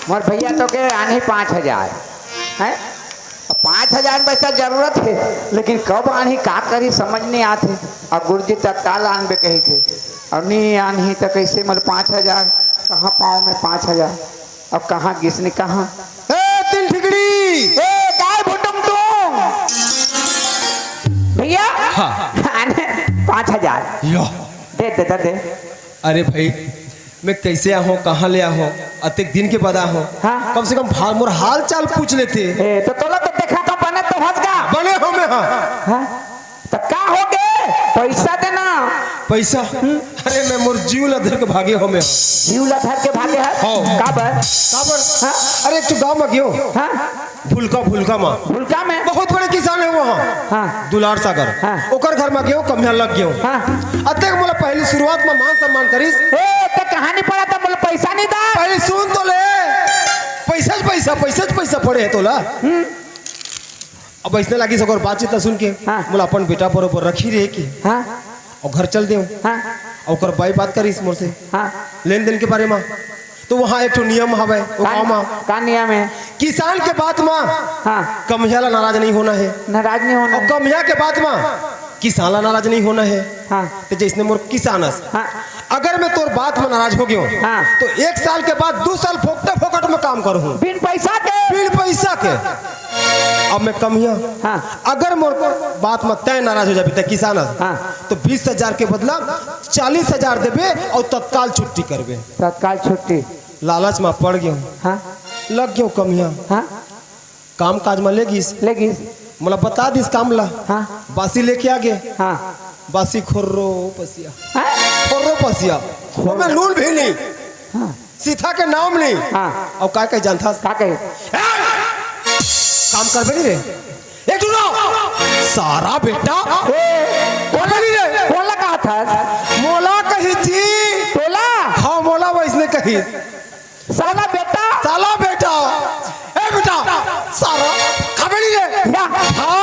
मोर भैया तो के आने 5,000 है। 5,000 पैसा जरूरत है, लेकिन कब आनी का करी समझ नहीं आते। और गुरुजी तत्काल आन बे कही थे, और नहीं आनी तो कैसे मतलब 5,000 कहाँ पाऊँ मैं 5,000। अब कहाँ गिसने कहाँ तीन ठिकड़ी काय भुटुम तुम भैया। हाँ। 5,000 दे दे दे दे। अरे भाई मैं कैसे आऊँ, कहाँ ले आऊँ, अतिक दिन के बाद आऊँ। हाँ? कम से कम मोर हाल चाल पूछ लेते। तो तोला तो देखा तो बने तो हंस गा बने हो में। हाँ? तो का हो गए पैसा देना। पैसा अरे मैं मोर जीव लधर के भागे हो में। जीव लधर के भागे है काबर हाँ? अरे एक तो गाँव में गयो। हाँ? भूलका माँ भूलका में बहुत बड़े किसान है वहाँ। हाँ? दुलार सागर। हाँ? ओकर घर में गयो, कमिया लग गयो। हाँ? अतः मोला पहली शुरुआत में मान सम्मान करीस। तो कहानी पड़ा था बोले पैसा नहीं था। पहले सुन तो ले, पैसा पड़े है तोला। अब ऐसे लगी सको बातचीत सुन के। हाँ? बोला अपन बेटा बरोबर रखी रहे की। हाँ? और घर चल दे। हाँ? और भाई बात करीस मोर से हाँ? लेन देन के बारे में। तो वहाँ एक नियम हवे का नियम है? किसान के बात में हाँ? कमिया ला नाराज नहीं होना है, नाराज नहीं होना। और कमिया के बात में किसान ला नाराज नहीं होना है। हाँ? तो जैसे मोर किसान हाँ? अगर मैं तोर बात में नाराज हो गयो। हाँ? तो 1 साल के बाद 2 साल फोकट में काम करूँ बिन पैसा के। अब मैं कमिया। हाँ? अगर मोर बात में तय नाराज हो जाए किसान। हाँ? तो 20,000 के बदला 40,000 देबे और तत्काल छुट्टी करबे। तत्काल छुट्टी। लालच में पड़ गयो। हाँ? लग गयो कमिया। हाँ? काम काज में लेगिस मोला बता दिस काम ला। हाँ? बासी लेके आ गए। हाँ? बासी खोर्रो पसिया हाँ? मैं नून भी नहीं। हाँ? सीता के नाम नहीं। हाँ? और का कह जानता का कहे काम करबे नहीं रे। एक सारा बेटा बोला कहा था मोला कही जी। बोला हाँ मोला वैसने कही साला बेटा ए बेटा सारा खाबे नहीं रे। हाँ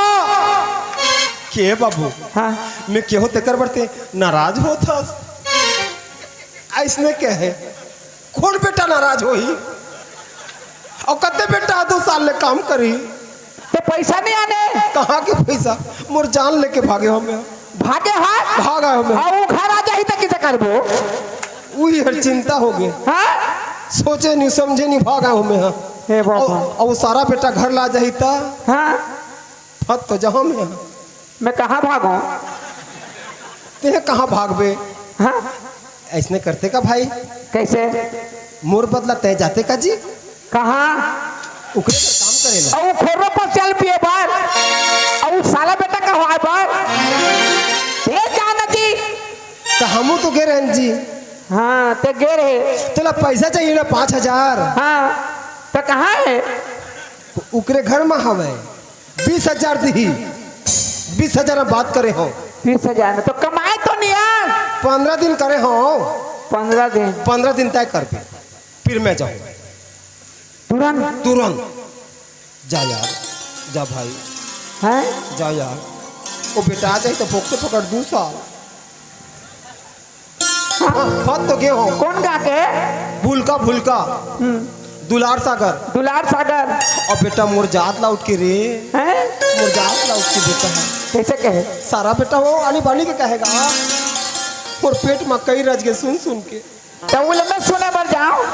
के बाबू। हाँ? मैं केहो तेकर बढ़ते नाराज हो था ऐसने के है। कौन बेटा नाराज हो ही, और कते बेटा 2 साल ले काम करी तो पैसा नहीं आने। कहाँ के पैसा मोर जान लेके भागे हमें। भागे हाथ भागा हमें। और घर आ जाही तो किसे करबो। वही हर चिंता हो गई। हाँ? सोचे नहीं समझे नहीं भागा हमें। हे बाबा। और वो सारा बेटा घर ला जाही ता। हाँ? फत तो जहाँ में मैं कहाँ भागूं। ते कहाँ भागबे। हाँ? ऐसने करते का भाई। कैसे मोर बदला तय जाते का जी। कहाँ उकरे पर काम करेला। और खोरो पर चल पिए बार और साला बेटा का हुआ बार ये जाना जी। तो हमू तो गे रहन जी। हाँ ते गे रहे। तोला पैसा चाहिए ना 5,000। हाँ तो कहाँ है। उकरे घर में हवे 20,000 दी। 20,000 में बात करे हो। 20,000 में तो कमाए तो नहीं यार। 15 दिन करे हो। 15 दिन तय कर पे फिर मैं जाऊँ तुरंत। जा यार जा भाई। हैं? जा यार वो बेटा आ जाए तो पकड़ 2 साल। फत तो गे हो। कौन गा के भूलका दुलार सागर। और बेटा मोर जात ला उठ के रे। हैं? मोर जात ला उठ के बेटा है। कैसे कहे सारा बेटा वो आनी बानी के कहेगा। और पेट में कई रज के सुन के तो वो मैं सुने पर जाऊं।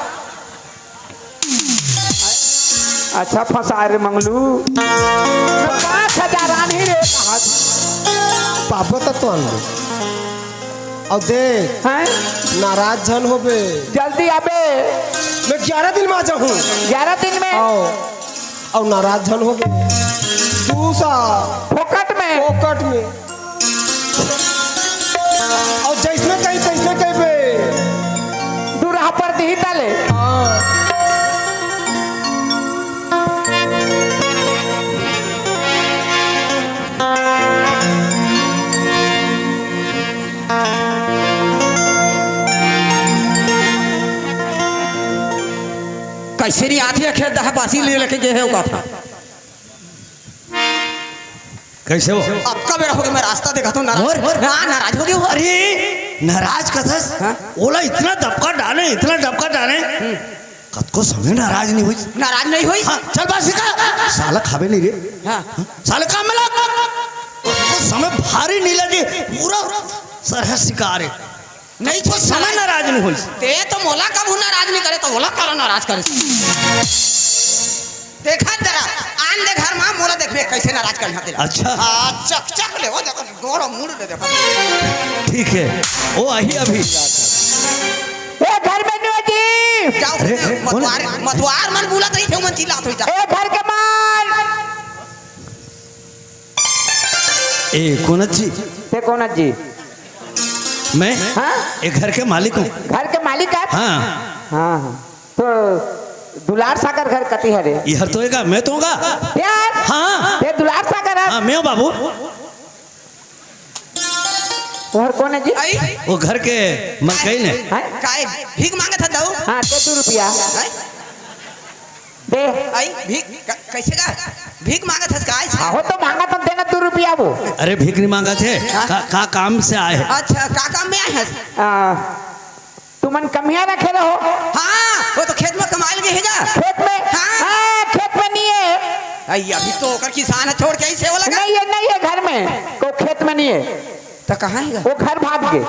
अच्छा फंसा रे मंगलू 5,000 आनी रे कहा पापा तक तो आन और देख हैं? नाराज जन हो बे। जल्दी आबे। मैं 11 दिन में आ जाऊँ। 11 दिन में और नाराज जन हो बे 2 साल फोकट में और जैसने कही तैसने कही बे दूरहा पर दी डाले। कैसे नहीं आती है खेत दहा बासी ले लेके गए हो का था। कैसे हो आपका बेरा हो गया। मैं रास्ता देखा तो नाराज हो गया। अरे नाराज कसस ओला इतना दबका डाले कत को समय नाराज नहीं हुई नाराज नहीं हुई हाँ चल बात सिखा साला खावे नहीं रे हाँ साले काम में लग उसको समय भारी नहीं लगे पूरा सरह शिकार है नहीं तो समय नाराज नहीं हुई ते तो मोला कब नाराज नहीं करे तो मोला काला नाराज करे देखा जरा आन दे घर में मोला देखबे कैसे नाराज कर हाथे अच्छा हां चक चक ले वो देखो गोरो मुड़ दे देखो ठीक है वो आई अभी ए घर में नहीं जी जाओ अरे, मतवार मन बुला रही थे मन चिल्लात होई जा ए घर के माल ए कौन जी ते कौन जी मैं हाँ एक घर के मालिक हूँ घर के मालिक आप हाँ हाँ हाँ तो दुलार सागर घर कती है रे यह तो होगा मैं तो होगा यार हाँ ये दुलार सागर है हाँ मैं हूँ बाबू और कौन है जी आई वो घर के मलकई ने हैं काय भीख मांगत था दऊ हाँ तो 2 रुपया दे आई भीख कैसे का भीख मांगत है काय हो तो मांगा तो देना 2 रुपया वो अरे भीख नहीं मांगा थे का काम से आए हैं अच्छा का काम में आए हैं तुमन कमिया रखे रहो हाँ वो तो खेत में कमाइल गए है जा खेत में हाँ। हाँ खेत में नहीं है आई अभी तो ओकर किसान है छोड़ के ऐसे हो लगा नहीं है घर में को खेत में नहीं है तो कहाँ है वो घर भाग गए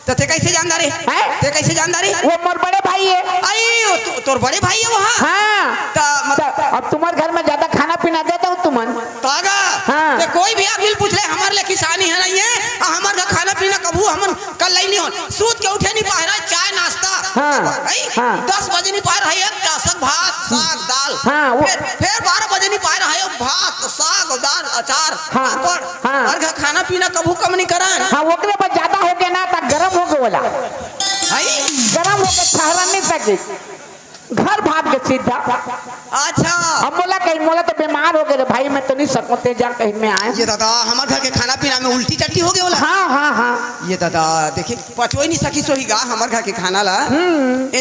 तो ते कैसे जानदार है हैं? ते कैसे जानदार है वो मोर बड़े भाई है आई तोर बड़े भाई है वहाँ हाँ तो तो अब तुम्हारे घर में ज्यादा खाना पीना देता हूँ तुमन तागा हाँ। ते कोई भी आगे पूछ ले हमारे लिए किसानी है नहीं है हमारे का खाना पीना कबू हमन कल नहीं हो सूत के उठे नहीं पा रहा चाय नाश्ता हाँ। आई हाँ। 10 बजे नहीं पा रहा है एक टासक भात साग दाल हाँ, वो- फिर 12 बजे नहीं पा रहा है भात साग दाल अचार हाँ। पापड़ हाँ। और खाना पीना कबू कम नहीं करा हाँ वो पर ज्यादा हो गया ना तो गर्म हो गया बोला आई गर्म हो गया ठहरा नहीं सके घर भाग गए सीधा अच्छा अब बोला कहीं बोला तो बीमार हो गए रे भाई मैं तो नहीं सकूं ते जा कहीं में आए ये दादा हमारे घर के खाना पीना में उल्टी चट्टी हो गई बोला हाँ हाँ हाँ ये दादा देखिए पचो ही नहीं सकी सोही गा हमारे घर के खाना ला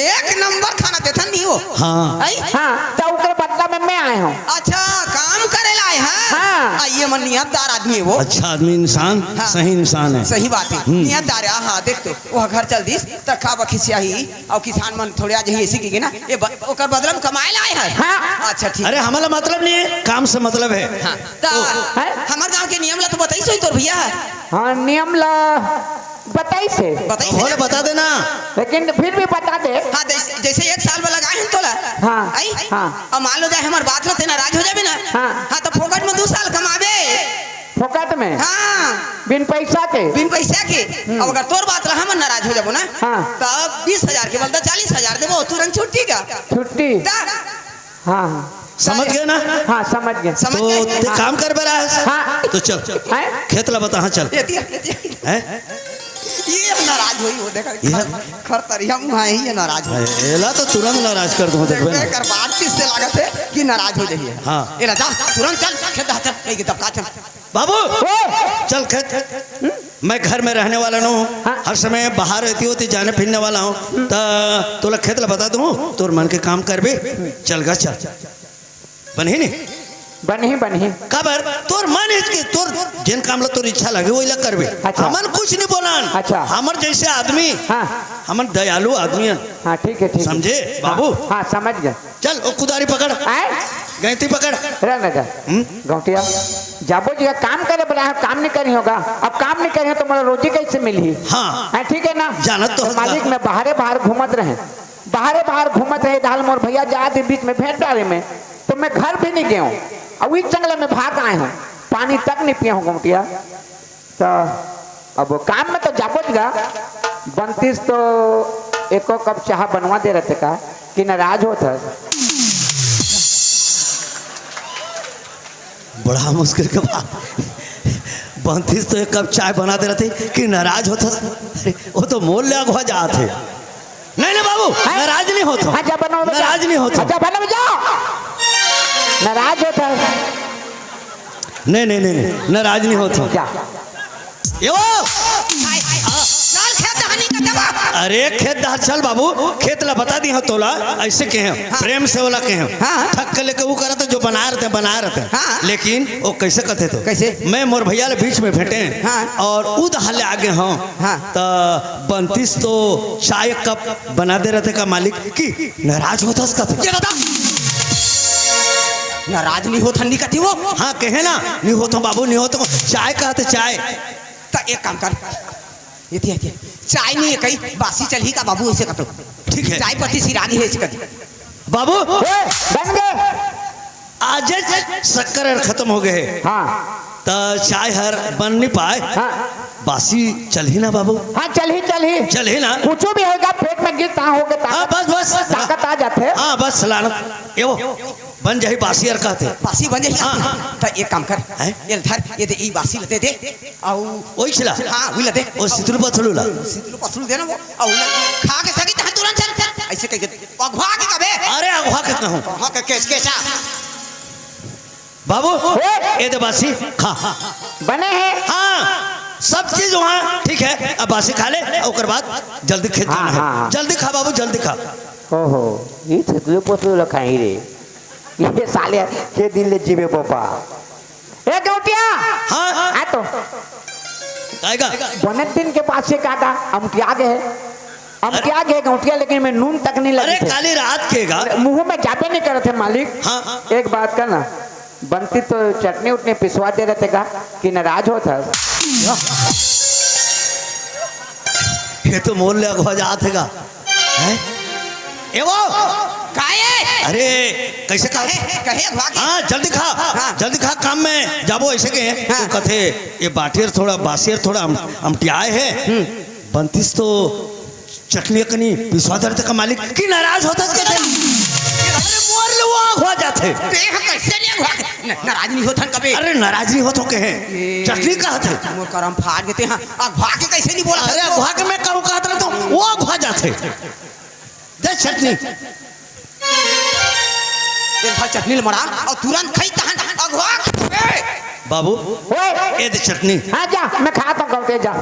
एक नंबर खाना देता नहीं हो हाँ आई हाँ तो उसके बदला में मैं आए हूँ अच्छा काम करे लाए हैं हाँ। आइए मन नियतदार आदमी है वो अच्छा आदमी इंसान हाँ। सही इंसान है सही बात है नियतदार है हाँ देख तो वो घर चल दिस तक खा बखिसियाही और किसान मन थोड़े आज यही सीखी ना ये ओकर बदला में कमाए लाए हैं हाँ। अच्छा ठीक अरे हमारा मतलब नहीं है काम से मतलब है हाँ तो है? हमारे गांव के नियम ला तो बताई सही तोर भैया हाँ नियम ला बताई से बताई बोले बता देना लेकिन फिर भी बता दे हाँ जैसे 1 साल में लगाए हैं तोला हाँ, आई हाँ। अब मान लो जाए हमारे बात लो तेना राज हो जाबे ना हाँ। हाँ तो फोकट में 2 साल कमाबे फोकट में हाँ बिन पैसा के बिन पैसा के अब अगर तोर बात रहा हम नाराज हो जाबो ना हाँ। तो 20,000 के बदला 40,000 देबो तुरंत छुट्टी का छुट्टी ता हाँ हाँ समझ गए ना हाँ समझ गए समझ तो गए ते काम कर रहा है हाँ तो चल हैं? खेत ला बता हाँ चल हैं? ये अब नाराज होई हो देखा खर तरिया मुंह है ये नाराज हो एला तो तुरंत नाराज कर दूं देखबे देखबे कर बात चीज से लागत है कि नाराज हो जाइए हाँ। एला जा तुरंत चल खेत चल नहीं कि तब का चल बाबू ओ, चल खेत मैं घर में रहने वाला न हूँ हाँ। हर समय बाहर रहती होती जाने फिरने वाला हूँ तो तोला खेत ला बता दूँ तोर मन के काम कर बे चल गा चल बनी नहीं बनी कबर तोर मन है कि तोर जिन काम ला तोर इच्छा लगे वही ला करबे अच्छा। हमन कुछ नहीं बोलन अच्छा। हमर जैसे आदमी हाँ हमन दयालु आदमी हैं हाँ ठीक है समझे बाबू हाँ समझ गए चल वो कुदारी पकड़ आए गैती पकड़ रहने का गौटिया जाबो जी का काम करे बोला है काम नहीं करी होगा अब काम नहीं करी तो मेरा रोजी कैसे मिली हाँ ठीक है ना जानत तो मालिक में बाहर घूमत रहे बाहर घूमत रहे दाल मोर भैया जाते बीच में भेंट डाले में तो मैं घर भी नहीं गया हूँ अब इस जंगल में भाग आए हूँ पानी तक नहीं पिया हूँ गौटिया तो अब काम में तो जाबो जगा 32 तो एको कप चाह बनवा दे रहे थे का कि नाराज होता बड़ा मुश्किल के बाद 32 तो एक कप चाय बना दे रहे थे कि नाराज होता अरे वो तो मोल ले अगवा जाते नहीं बाबू नाराज नहीं होता हाँ जा बनाओ नाराज नहीं होता अच्छा बना जाओ नाराज होता है नहीं नाराज नहीं होता जा यो चल खेत हनी का दबा अरे खेत दहा चल बाबू खेत ला बता दी हो तोला ऐसे के हैं प्रेम से वाला के हैं हाँ। थक के लेके वो करते जो बना रहे हाँ। लेकिन वो कैसे कहते तो कैसे? मैं मोर भैया ले बीच में भेटे हाँ। और उद हाले आगे हाँ हाँ। तो 32 तो चाय कप बना दे रहते का मालिक की नाराज होता उसका ये बता नाराज नहीं हो ठंडी कती वो हाँ कहे ना नहीं हो तो बाबू नहीं हो तो चाय कहते चाय तो एक काम कर ये चाय नहीं है कहीं बासी चल ही का बाबू ऐसे कतो ठीक है चाय पत्ती सिरागी है इसका बाबू बन गए। आज शक्कर हर खत्म हो गए हाँ तो चाय हर बन नहीं पाए हाँ बासी चल ही ना बाबू हाँ, चल ही चल ही ना कुछ भी होगा पेट में गिर कहाँ होगा हाँ बस ताकत आ जाते। हाँ बस सलानत ये वो बन जाही बासी हर कहते बासी बन जाएगी हाँ। तो एक काम कर हैं? ये धर ये दे ई बासी लते दे औ वही चला हाँ वही लते वो सितुल पथलूला सितलो पसलू देना वो औ खा के सकी तहां तुरंत चल ऐसे कह के अगवा के कबे अरे अगवा के कहूँ हां के केसा बाबू ये दे बासी खा बने हैं। हाँ सब चीज वहाँ ठीक है अब बासी खा ले और बाद जल्दी खेत जाना है हाँ। जल्दी खा बाबू जल्दी खा ओहो ये छतुए पोतुए लखाई रे ये साले के दिन ले जीवे पापा ए गौटिया हाँ आ तो आएगा बने दिन के पास से काटा हम क्या गए गौटिया लेकिन मैं नून तक नहीं अरे लगी काली रात केगा मुंह में जाते नहीं कर रहे थे मालिक। हाँ एक बात करना बनती तो चटनी उतनी पिसवा दे रहे थे का कि नाराज हो था। ये तो मोल ले अगवा जात हैगा हैं ए वो काए अरे कैसे खा कहे अगवा के हाँ जल्दी खा काम में जाबो ऐसे के हाँ। तो कथे ये बाटियर थोड़ा बासियर थोड़ा अमटियाए है बनतीस तो चटनी कनी पिसवा दे का मालिक की नाराज होता कहते अरे मोर ले वो अगवा जाते देख कैसे नहीं अगवा के नाराज नहीं होथन कबे अरे नाराज नहीं होतो के चटनी कहते मोर करम फाड़ देते हैं अगवा के कैसे नहीं बोला अरे अगवा के मैं कहूँ कहत रहा तो वो अगवा जाते दे चटनी एक बार चटनी मरा और तुरंत खाई तहन अगवा बाबू ओए ये दे चटनी हाँ जा मैं खाता हूँ गौटे जा।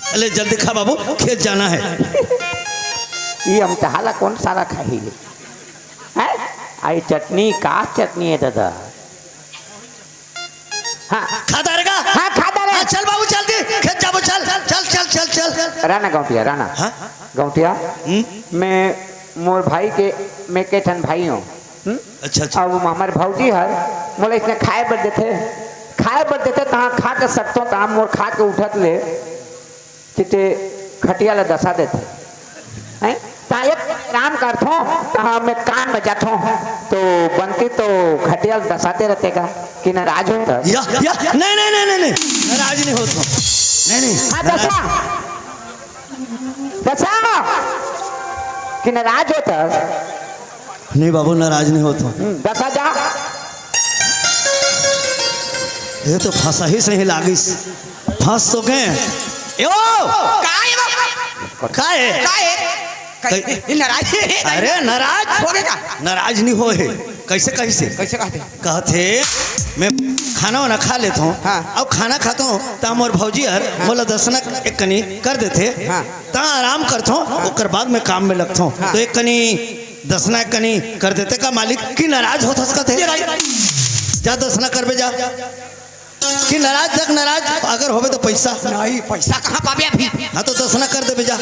अरे जल्दी खा बाबू खेत जाना है ये हम तहाला कौन सारा खाई है आई चटनी का चटनी है दादा। हाँ खाता रहेगा हाँ खाता रहे। हाँ, चल बाबू जल्दी खेत जाबो चल चल चल चल चल राना गौटिया राना हाँ गौटिया मैं मोर भाई के मैं के ठन भाई हूँ अच्छा अच्छा अब हमारे भौजी है मोला इसने खाए बर देते तहाँ खा के सकते तहाँ मोर खा के उठत ले चिते खटिया ला दसा देते हैं ता एक काम करथो तहाँ मैं कान बजाथो तो बनती तो खटिया दसाते रहते का कि नाराज होता या नहीं नाराज नहीं होता नहीं हाँ दसा कि नाराज होता नहीं बाबू नाराज नहीं होता दसा जा ये तो फंसा ही सही लागिस फंस तो गए यो काहे काए नाराज अरे नाराज हो गया नाराज नहीं होए कैसे कैसे कहते कहते मैं खाना वाना खा लेता हूँ हाँ। अब खाना खाता हूँ तो मोर भौजी हर मोला दसना एक कनी कर देते हाँ। ता आराम करता हूँ ओकर बाद मैं काम में लगता हूँ हाँ। तो एक कनी दसना एक कनी कर देते का मालिक की नाराज होता कहते जा दसना करबे जा कि नाराज अगर होवे तो पैसा नहीं पैसा कहाँ पाबे अभी हाँ तो दसना कर देबे जा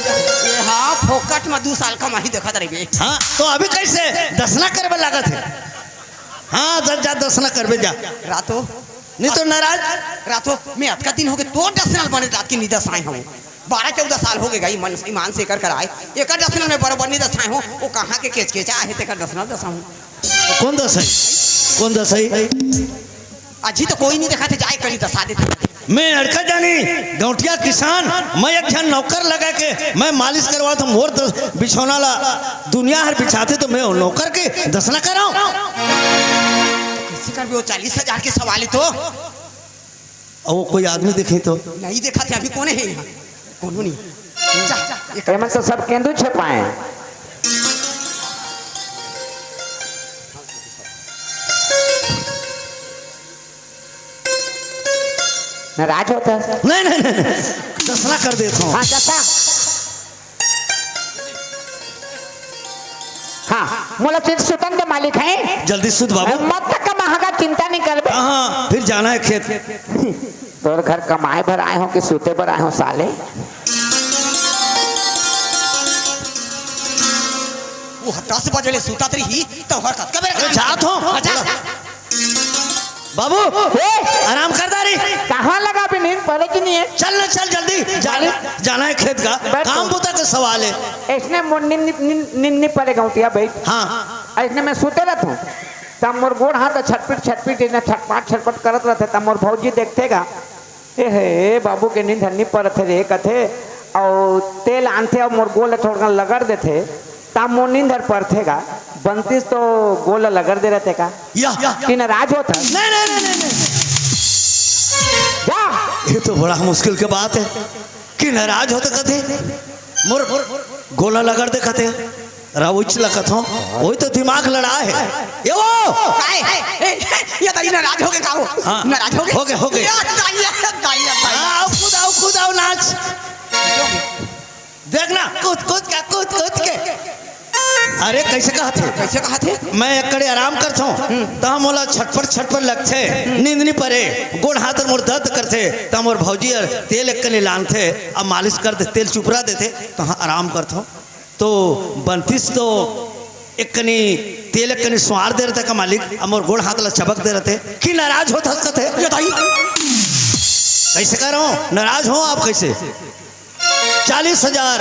हाँ फोकट में 2 साल का माही देखा रहे हाँ तो अभी कैसे दसना करबे लागत है हाँ जा दसना करबे जा रातो नहीं तो नाराज रातो मैं अतका दिन हो गए तो दसनाल बने रात की निदस आए हूँ 12-14 साल हो गए गई मन ईमान से कर आए एक दसनाल में बराबर नहीं दसाए हो वो कहाँ के केचा है तेकर दसनाल दसाऊँ कौन दसई अजी तो कोई नहीं देखा थे जाए कहीं दसा देते मैं अड़का जानी गौटिया किसान मैं एक जन नौकर लगा के मैं मालिश करवा तो मोर बिछौना ला दुनिया हर बिछाते तो मैं नौकर के दसना कराऊं कैसे कर वो 40,000 के सवाल है तो और वो कोई आदमी देखे तो नहीं देखा थे अभी कौन है यहाँ कौन नहीं जा एमन तो सब केंदू छपाए नाराज होता नहीं दसना कर देता हूँ हाँ दसा हाँ मोला चित सुतन के मालिक है जल्दी सुध बाबू। मत तक महंगा चिंता नहीं करबे। हाँ फिर जाना है खेत। तोर घर कमाए भर आए हो कि सूते भर आए हो साले। वो 10 बजे ले सुता रही तो हर कब अरे जात हो बाबू आराम कर दारी। कहाँ लगा अभी नींद पड़े कि नहीं है? चल ना चल जल्दी जाना है खेत का काम बुता का सवाल है। इसने नींद नहीं पड़ेगा उठिया भाई। हाँ इसने मैं सूते रहता हूँ तब मोर गोड़ हाथ छटपट छटपट इन्हें छटपट करत रहते तब मोर भौजी देखतेगा ए हे बाबू के नींद नहीं पड़ते रे कथे और तेल आनते और मोर गोल थोड़ा लगड़ देते तब मोर नींद पड़तेगा बनतीस तो गोल लगड़ दे रहते का कि नाराज होता। नहीं जा ये तो बड़ा मुश्किल के बात है कि नाराज होते कथे मोर गोला लगड़ दे कथे राउच लगत हो वही तो दिमाग लड़ा है ये वो ये दाई नाराज हो गए का हो। हाँ, नाराज हो गए हो गए आओ कूद आओ नाच देखना कूद के। अरे कैसे कहा थे मैं एकड़े आराम करता हूँ तहाँ मोला छटपट लगते नींद नहीं पड़े गोड़ हाथ मोर दर्द करते तहाँ मोर भौजी तेल एक कने लानते अब मालिश कर दे तेल चुपरा देते तहाँ आराम करता हूँ तो बनतीस तो एक कनी तेल एक कनी स्वार दे रहते का मालिक अब मोर गोड़ हाथ ला चबक दे रहते कि नाराज हो थे कैसे कर रहा हूँ नाराज हो आप कैसे 40,000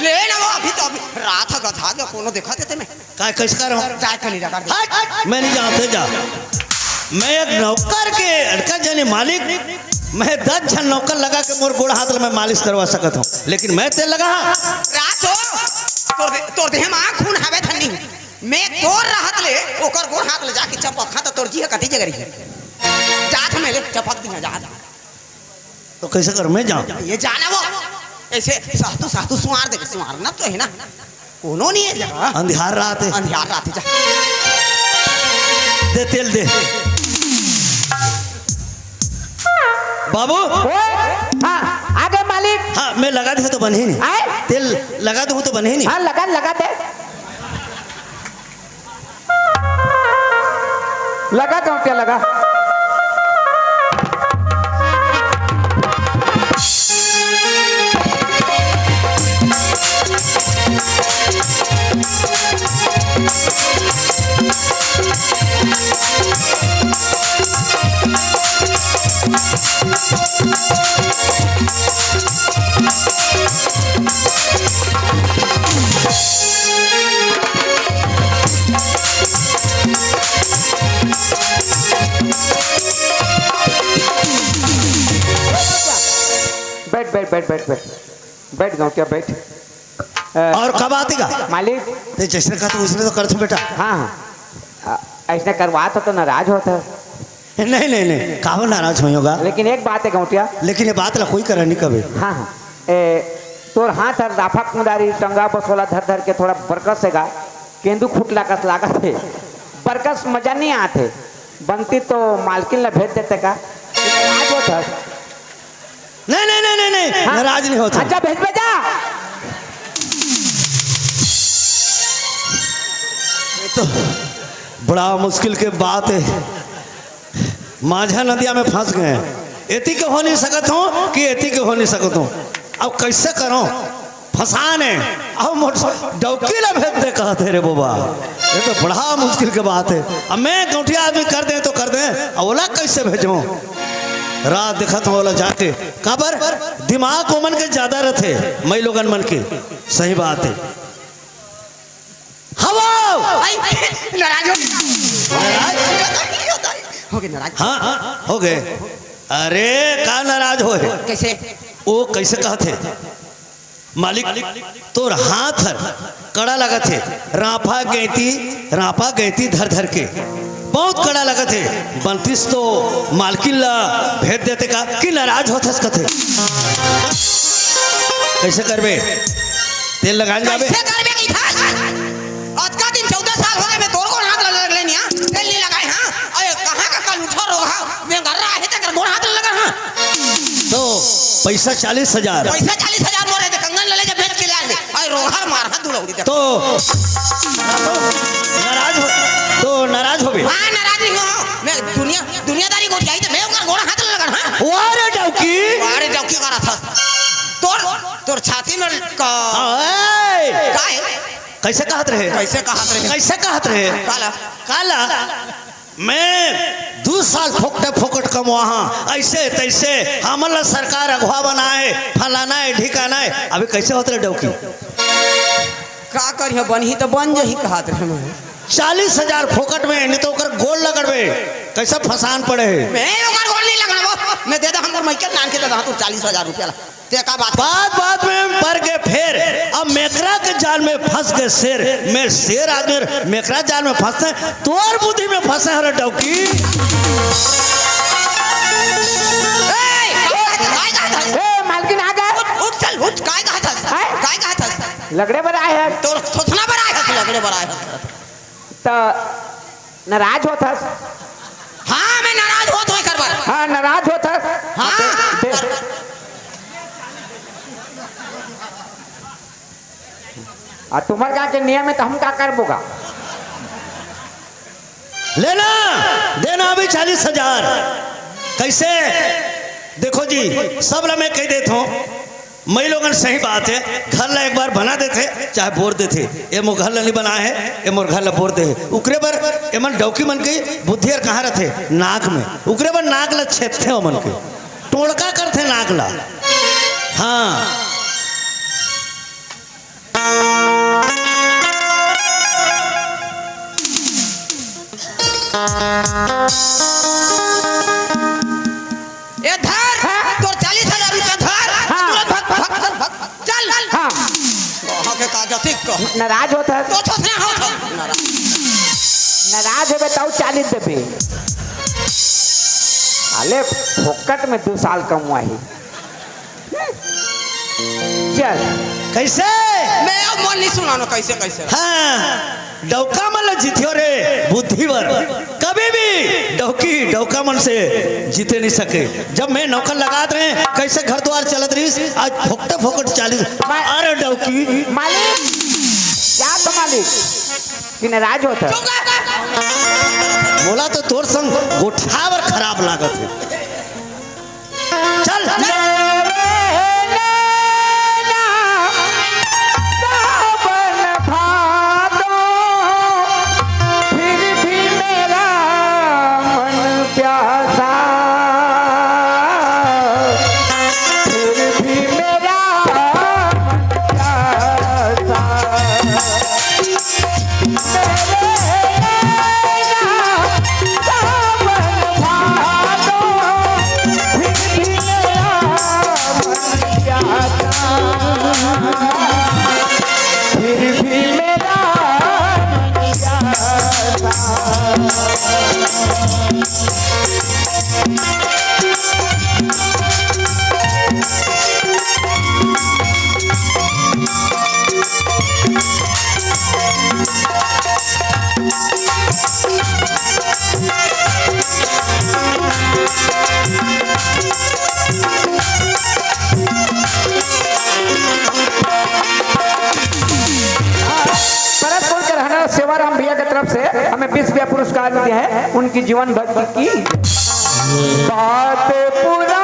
ले ना वो अभी तो अभी रात है गधा के कोनो देखा देते मैं काय कैसे कर रहा हूँ जाए कनी लगा दे। मैं नहीं जानते जा मैं एक नौकर के अड़का जाने मालिक मैं 10 जन नौकर लगा के मोर गोड़ हाथ में मालिश करवा सकता हूँ लेकिन मैं तेल लगा रात हो तोर देह में खून हवे धन्नी मैं तोर राहत ले ओकर गोड़ हाथ ले जाके चपक खा तो तोर जी कथी जगरी जात में ले चपक दिना जा तो कैसे कर मैं जाऊँ ये जाना वो ऐसे सातू सुमार दे सुमार ना तो है ना कोनो नहीं है जगह अंधियार रात है अंधियार रात है जा दे तेल दे बाबू हाँ आगे मालिक। हाँ मैं लगा दे तो बने ही नहीं आए तेल लगा दूँ तो बने ही नहीं। हाँ लगा दे लगा तो क्या लगा बैठ गाँव क्या बैठ। और कब आतेगा मालिक ते जैसे का तो उसने तो कर तू बेटा। हाँ ऐसा करवा तो नाराज होता नहीं काहो नाराज होगा लेकिन एक बात है गौटिया लेकिन ये बात ला कोई करा नहीं कभी। हाँ तोर हाथ और राफा कुदारी टंगा बसोला धर के थोड़ा बरकस हैगा केंदू खुटला कस लागत है बरकस मजा नहीं आते बनती तो मालकिन ला भेज देते का नाराज होता। नहीं नाराज नहीं होता। अच्छा भेज भेजा तो बड़ा मुश्किल के बात है माझा नदिया में फंस गए एती के हो नहीं सकत हूँ कि एती के हो नहीं सकत हूँ अब कैसे करो फंसाने अब डौकी ला भेज दे कहते रे बाबा ये तो बड़ा मुश्किल के बात है। अब मैं गौठिया आदमी कर दें तो कर दें ओला कैसे भेजूं रात देखत हूँ ओला जाके काबर दिमाग को मन के ज्यादा रहते मई लोगन मन के सही बात है। हवा नाराज हो गए नाराज हाँ हो गए। अरे का नाराज हो कैसे वो कैसे कहते मालिक तोर हाथ हर कड़ा लगा थे राफा गैती धर के बहुत कड़ा लगा थे बनतीस तो मालकिन ला भेज देते का कि नाराज होते कथे कैसे करबे तेल लगाने जाबे कैसे करबे की था आज का दिन 14 साल हो गए मैं तोर को हाथ लग लेनी हां तेल नहीं लगाए हां अरे कहां का कल उठा रो हां मैं घर रहा है तक गोड़ हाथ लगा हां तो पैसा 40,000 पैसा 40,000 मोरे ते कंगन ले जा बेच के ले आ दे आई रोहर मारा दुलौड़ी तो नाराज हो भी हां नाराज नहीं हो मैं दुनियादारी को जाई तो मैं ओकर गोड़ हाथ लगन हां वारे डौकी करा था तोर छाती में का काय कैसे कहत रहे काला मैं 2 साल फोकट कमवा ऐसे तैसे हमला सरकार अगवा बनाए फलाना है ढिकाना है अभी कैसे होत रहे डौकी का करिए बनही तो बन जही कहत रहे 40,000 फोकट में नहीं तो ओकर गोल लगड़बे कैसे फसान पड़े मैं ओकर गोल नहीं लगड़बो मैं दे दा हमर माइके नाम के दे तू 40,000 रुपया ला ते का बात में पर के फेर अब मेकरा के जाल में फंस गए शेर मैं शेर आदमी मेकरा जाल में फंसे तोर बुद्धि में फंसे हरे डौकी मालकिन आ गए उठ चल उठ काय कहत लगड़े पर आए हैं तोर थोथना पर आए लगड़े पर आए तो नाराज होता हां मैं नाराज होत होय करबर हाँ नाराज होता हां तुम्हारे का के नियम है तो हम क्या करबोगा लेना देना अभी 40,000 कैसे देखो जी सब ला मैं कह देता हूँ मैं लोगन सही बात है घर ला एक बार बना देते चाहे बोर देते ये मोर घर ला नहीं बना है ये मोर घर ला बोर दे उकरे पर एमन डौकी मन के बुद्धियर कहाँ रहते नाक में उकरे पर नाक ला छेदते हो मन के टोड़का करते नाक ला हाँ ए धर तोर 40,000 रुपया धर तुरंत भग चल हाँ वहां के कागज ठीक कह नाराज होता तो थोथना हो नाराज हो बताओ 40 देबे अले फोकट में 2 साल कमवा है चल कैसे मैं अब मन नहीं सुनानो कैसे हाँ डौका मन जीतियो रे बुद्धिवर कभी भी डौका मन से जीते नहीं सके जब मैं नौकर लगात रहे कैसे घर द्वार चलत रही आज फोकट 40 अरे डौकी मालिक क्या तो मालिक कि नाराज होता बोला तो तोर संग गोठावर खराब लागत है चल सेवाराम भैया की तरफ से हमें 20 रुपया पुरस्कार दिया है उनकी जीवन भक्ति की बात मेरा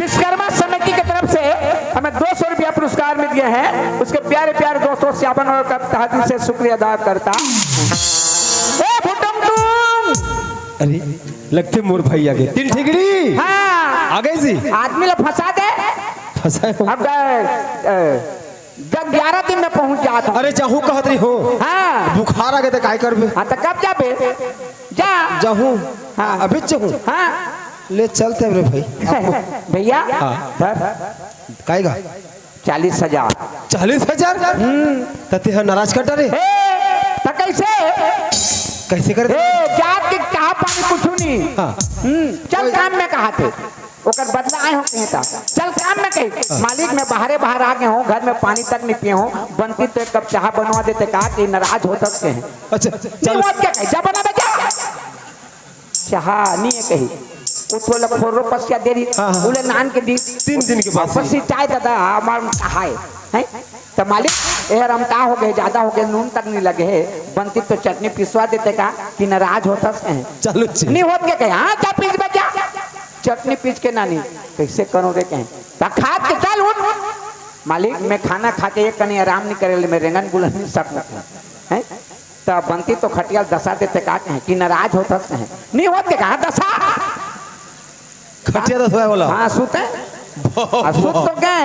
विश्वकर्मा समिति की तरफ से हमें 200 रुपया पुरस्कार में दिए हैं। उसके प्यारे प्यारे दोस्तों से अपन और तहे से शुक्रिया अदा करता। ए भुटम तुम, अरे लगते मोर भाई आ गए। तीन ठिकड़ी हाँ आ गई जी। आदमी ला फंसा दे। फंसाए हो। अब 11 दिन में पहुंच जाता। अरे जाहू कहत रही हो। हाँ बुखार आ गए तो काय करबे। हाँ तो कब जाबे? जा जाहू। हाँ अभी जाहू। हाँ ले चलते रे भाई। भैया धर कायगा 40,000। 40,000 तते है नाराज कटा रे। तो कैसे कर जात के कहा पानी कुछ नहीं। हाँ। चल काम में कहा थे ओकर बदला आए हो कहीं था। चल काम में कही मालिक मैं बाहर आ गए हूँ, घर में पानी तक नहीं पिए हूँ। बनती तो एक कप चाह बनवा देते, कहा कि नाराज हो सकते हैं। अच्छा चल क्या कही जा बना बेचा चाह नहीं है कही उठो लखोरो पसिया देरी हाँ। बोले नान के दी 3 दिन के बाद वापस ही चाय दादा हमार कहाए हैं तो मालिक यार हम का हो गए ज्यादा हो गए, नून तक नहीं लगे है। बनती तो चटनी पिसवा देते का कि नाराज हो सकते हैं। चलो नहीं होत के कहे हाँ जा पीस बजा चटनी पीस के नानी कैसे करो रे कहें खा के चल उठ। मालिक मैं खाना खा के एक कनी आराम नहीं करे मैं रेंगन गुलन नहीं सकता है। तो बनती तो खटिया दशा देते का कहें कि नाराज हो सकते हैं। नहीं होत के कहा दशा खटिया दस होया बोला। हाँ सुते सुत तो गए।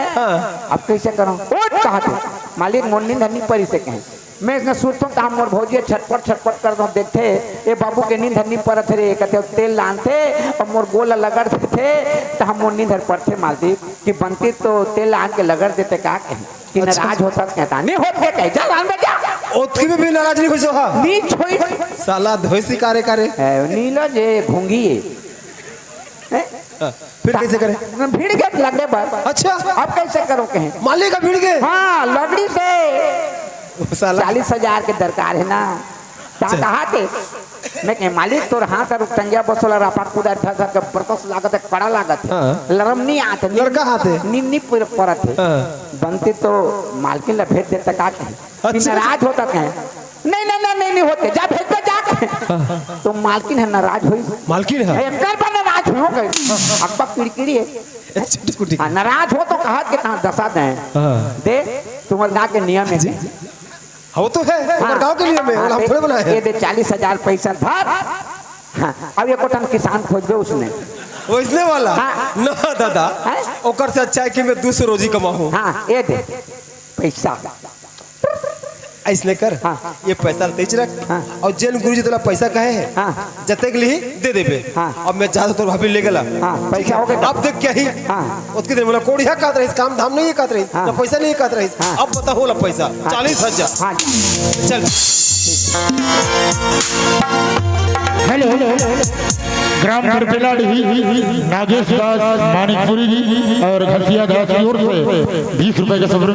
अब कैसे करो उठ कहा थे मालिक मोर नींद नहीं परी से कहें मैं इसने सुतूं तो हम मोर भौजी छटपट कर दो देखते ये बाबू के नींद नहीं पड़त रे कहते तेल लानते और मोर गोल लगड़ देते तो हम मोर नींद पड़ते मालती कि बनती तो तेल लान के लगड़ देते का कहें कि नाराज हो सकता कहता नहीं होत के कहे जा लान बेटा ओतकी में भी नाराज नहीं कुछ हो। नी छोई साला धोसी कारे नीलो जे घूंगी फिर कैसे करे? भीड़ गए लगने पर। अच्छा अब कैसे करो कहें मालिक का भीड़ गए। हाँ लकड़ी से साला 40,000 के दरकार है ना। कहा थे मैं कहे मालिक तोर हाथ और टंगिया बसोला रापाट पूरा ठसा के प्रकस लागत है कड़ा लागत है। हाँ। लरम नहीं आते लड़का हाथ है नी परत है। बनती तो मालकिन ला भेज देता का कहे कि नाराज होता कहे नहीं होते जा भेज दे जा तो मालकिन है नाराज हुई। मालकिन है एकर पर नाराज हो गए अब्बा किड़किड़ी है नाराज हो तो कहा के कहां दशा दे तुम्हारे गाँव के नियम है। वो तो है हमारे गांव के लिए में हम थोड़े बनाए हैं। ये दे 40,000 पैसा धर। हाँ, अब ये कोटन किसान खोज दो उसने वो इसने वाला हाँ। ना दादा ओकर से अच्छा है कि मैं 200 रोजी कमाऊं। हाँ ये दे पैसा ऐसने कर हाँ। ये पैसा तेज रख हाँ। और जेन गुरुजी तोला पैसा कहे है हाँ। जते के लिए दे देबे। हाँ। अब मैं ज्यादा तोर भाभी ले गेला हाँ पैसा हो गया अब देख क्या ही हाँ। उसके दिन बोला कोड़ी है कात रही काम धाम नहीं कात रही हाँ। ना पैसा नहीं कात रही हाँ। अब बता होला पैसा 40,000 हाँ चल। हेलो ग्राम करपेलाड़ी नागेश दास मानिकपुरी जी और घसिया दास की ओर से 20 रुपए का सब्र